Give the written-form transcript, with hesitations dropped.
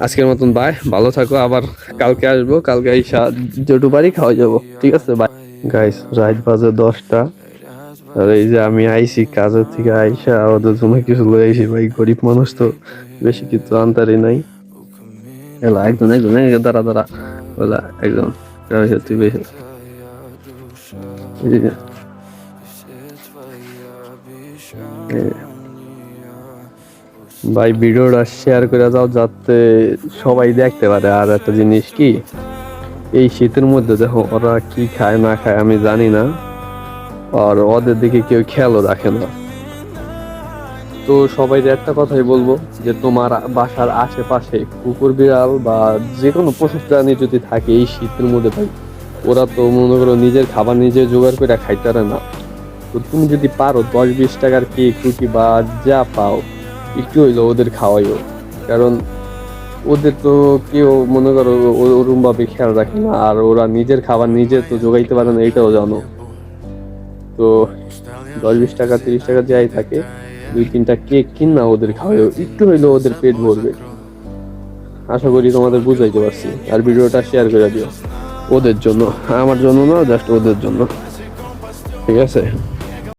আজকের মতন বাই, ভালো থাকো। আবার কালকে আসবো, কালকে আইসা যেটু বাড়ি খাওয়া যাবো, ঠিক আছে? Bye guys. রাত বাজে 10টা, আর এই যে আমি আইসি কাজের থেকে আইসা ওদের জন্য কিছু লয়ে আইসি। ভাই গরিব মানুষ তো, বেশি কিছু আনতারি নাই। এলা একজন একজন দাঁড়া দাঁড়া, ওলা একজন তুই বেশি। এই যে, ভাই ভিডিওটা শেয়ার করে যাও যাতে সবাই দেখতে পারে। আর একটা জিনিস কি, এই শীতের মধ্যে দেখো ওরা কি খায় না খায় আমি জানি না, আর ওদের দিকে কেউ খেয়ালও রাখে না। তো সবাই একটা কথাই বলবো, যে তোমার বাসার আশেপাশে কুকুর বিড়াল বা যে কোনো পশু প্রাণী যদি থাকে এই শীতের মধ্যে, ভাই ওরা তো মনে করো নিজের খাবার নিজে জোগাড় করে খাইতে পারে না। তো তুমি যদি পারো 10-20 টাকার কেক কুকি বা যা পাও একটু হইলো ওদের খাওয়াইও। কারণ ওদের তো কেউ মনে করো ওরম ভাবে খেয়াল রাখে না, আর ওরা নিজের খাবার নিজে তো জোগাইতে পারে না, এটাও জানো। তো 10-20 টাকা 30 টাকা যাই থাকে, 2-3টা কেক কিনা ওদের খাওয়াইও, একটু হইলেও ওদের পেট ভরবে। আশা করি তোমাদের বুঝাইতে পারছি। আর ভিডিওটা শেয়ার করে দিও ওদের জন্য, আমার জন্য না, জাস্ট ওদের জন্য, ঠিক আছে?